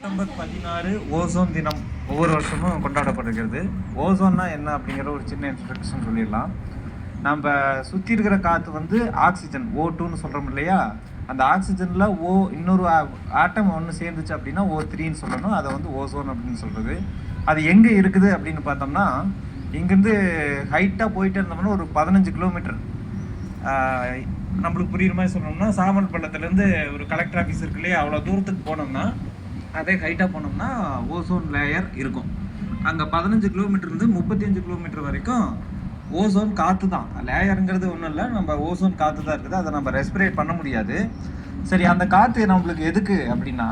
September 16 ozone தினம் ஒவ்வொரு வருஷமும் கொண்டாடப்படுகிறது. ஓசோன்னா என்ன அப்படிங்கிற ஒரு சின்ன இன்ட்ரடக்ஷன் சொல்லிடலாம். நம்ம சுற்றி இருக்கிற காற்று வந்து ஆக்சிஜன் O2ன்னு சொல்கிறோம் இல்லையா, அந்த ஆக்சிஜனில் இன்னொரு ஆட்டம் ஒன்று சேர்ந்துச்சு அப்படின்னா O3ன்னு சொல்லணும். அதை வந்து ஓசோன் அப்படின்னு சொல்கிறது. அது எங்கே இருக்குது அப்படின்னு பார்த்தோம்னா, இங்கேருந்து ஹைட்டாக போயிட்டு இருந்தோம்னா ஒரு 15 கிலோமீட்டர், நம்மளுக்கு புரியுற மாதிரி சொல்லணும்னா சாமல் பள்ளத்துலேருந்து ஒரு கலெக்டர் ஆஃபீஸ் இருக்கு இல்லையா, அவ்வளோ தூரத்துக்கு போனோம்னா அதே ஹைட்டாக போனோம்னா ஓசோன் லேயர் இருக்கும். அங்கே 15 கிலோமீட்டர்லேருந்து 35 கிலோமீட்டர் வரைக்கும் ஓசோன் காற்று தான். லேயருங்கிறது ஒன்றும் இல்லை, நம்ம ஓசோன் காற்று தான் இருக்குது. அதை நம்ம ரெஸ்பிரேட் பண்ண முடியாது. சரி, அந்த காற்று நம்மளுக்கு எதுக்கு அப்படின்னா,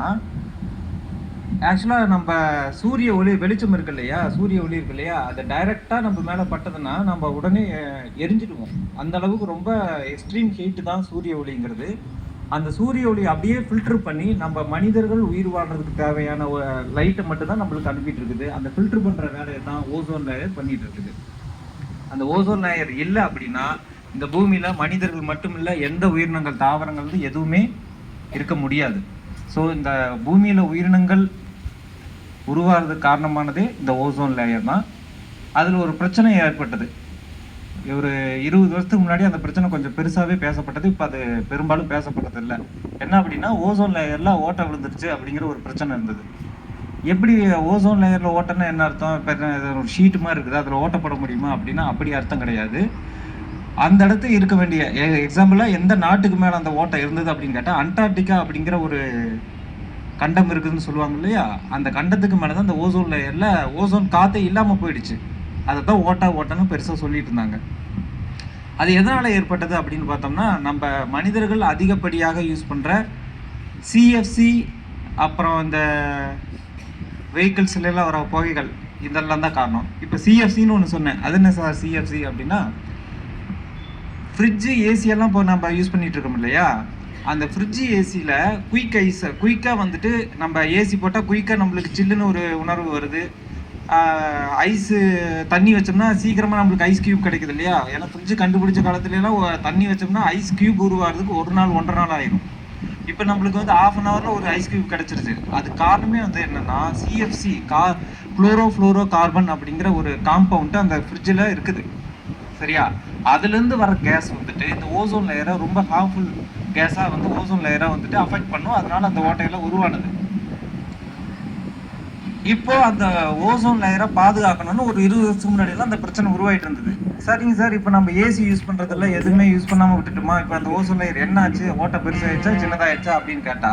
ஆக்சுவலாக நம்ம சூரிய ஒளி வெளிச்சம் இருக்கு இல்லையா, சூரிய ஒளி இருக்கு இல்லையா, அதை டைரெக்டாக நம்ம மேலே பட்டதுன்னா நம்ம உடனே எரிஞ்சிடுவோம். அந்த அளவுக்கு ரொம்ப எக்ஸ்ட்ரீம் ஹீட்டு தான் சூரிய ஒளிங்கிறது. அந்த சூரிய ஒளி அப்படியே ஃபில்டர் பண்ணி நம்ம மனிதர்கள் உயிர் வாழ்றதுக்கு தேவையான லைட்டை மட்டும்தான் நம்மளுக்கு அனுப்பிட்டு இருக்குது. அந்த ஃபில்டர் பண்ணுற வேலையை தான் ஓசோன் லேயர் பண்ணிட்டு இருக்குது. அந்த ஓசோன் லேயர் இல்லை அப்படின்னா இந்த பூமியில் மனிதர்கள் மட்டும் இல்லை, எந்த உயிரினங்கள் தாவரங்கள் வந்து எதுவுமே இருக்க முடியாது. ஸோ இந்த பூமியில் உயிரினங்கள் உருவாகிறதுக்கு காரணமானதே இந்த ஓசோன் லேயர் தான். அதில் ஒரு பிரச்சனை ஏற்பட்டது. ஒரு 20 வருஷத்துக்கு முன்னாடி அந்த பிரச்சனை கொஞ்சம் பெருசாகவே பேசப்பட்டது. இப்போ அது பெரும்பாலும் பேசப்பட்டது இல்லை. என்ன அப்படின்னா, ஓசோன் லேயரில் ஓட்டை விழுந்துருச்சு அப்படிங்கிற ஒரு பிரச்சனை இருந்தது. எப்படி ஓசோன் லேயரில் ஓட்டைன்னா என்ன அர்த்தம்? இப்போ ஒரு ஷீட்டு மாதிரி இருக்குது, அதில் ஓட்டப்பட முடியுமா அப்படின்னா அப்படி அர்த்தம் கிடையாது. அந்த இடத்துல இருக்க வேண்டிய எக்ஸாம்பிளாக எந்த நாட்டுக்கு மேலே அந்த ஓட்டை இருந்தது அப்படின்னு கேட்டால், அண்டார்டிகா அப்படிங்கிற ஒரு கண்டம் இருக்குதுன்னு சொல்லுவாங்க இல்லையா, அந்த கண்டத்துக்கு மேலே தான் இந்த ஓசோன் லேயரில் ஓசோன் காற்றே இல்லாமல் போயிடுச்சு. அதை தான் ஓட்டன்னு பெருசாக சொல்லிட்டு இருந்தாங்க. அது எதனால் ஏற்பட்டது அப்படின்னு பார்த்தோம்னா, நம்ம மனிதர்கள் அதிகப்படியாக யூஸ் பண்ணுற சிஎஃப்சி, அப்புறம் இந்த வெஹிக்கிள்ஸ்லாம் வர புகைகள், இதெல்லாம் தான் காரணம். இப்போ சிஎஃப்சின்னு ஒன்று சொன்னேன். அது என்ன சார் சிஎஃப்சி அப்படின்னா, ஃப்ரிட்ஜு ஏசியெல்லாம் இப்போ நம்ம யூஸ் பண்ணிகிட்டு இருக்கோம் இல்லையா, அந்த ஃப்ரிட்ஜு ஏசியில் குயிக்காக வந்துட்டு நம்ம ஏசி போட்டால் குயிக்காக நம்மளுக்கு சில்லுன்னு ஒரு உணர்வு வருது. ஐஸு தண்ணி வச்சோம்னா சீக்கிரமாக நம்மளுக்கு ஐஸ் க்யூப் கிடைக்குது இல்லையா. ஏன்னா ஃப்ரிட்ஜு கண்டுபிடிச்ச காலத்துலலாம் தண்ணி வச்சோம்னா ஐஸ் க்யூப் உருவாகிறதுக்கு 1 நாள் 1.5 நாள் ஆயிடும். இப்போ நம்மளுக்கு வந்து 1/2 ஹவரில் ஒரு ஐஸ் க்யூப் கிடச்சிருச்சு. அது காரணமே வந்து என்னென்னா, சிஎஃப்சி குளோரோ கார்பன் அப்படிங்கிற ஒரு காம்பவுண்டு அந்த ஃப்ரிட்ஜில் இருக்குது. சரியா, அதுலேருந்து வர கேஸ் வந்துட்டு இந்த ஓசோன் லேயரை ரொம்ப ஹார்ம்ஃபுல் கேஸாக வந்து ஓசோன் லேயரை வந்துட்டு அஃபெக்ட் பண்ணும். அதனால அந்த ஓட்டையெல்லாம் உருவானது. இப்போ அந்த ஓசோன் லேயரை பாதுகாக்கணும்னு ஒரு 20 வருஷத்துக்கு முன்னாடியெல்லாம் அந்த பிரச்சனை உருவாயிட்டு இருந்தது. சரிங்க சார், இப்போ நம்ம ஏசி யூஸ் பண்ணுறதில்ல, எதுவுமே யூஸ் பண்ணாமல் விட்டுட்டுமா, இப்போ அந்த ஓசோன் லேயர் என்ன ஆச்சு, ஓட்டை பெருசாகிடுச்சா சின்னதாகிடுச்சா அப்படின்னு கேட்டால்,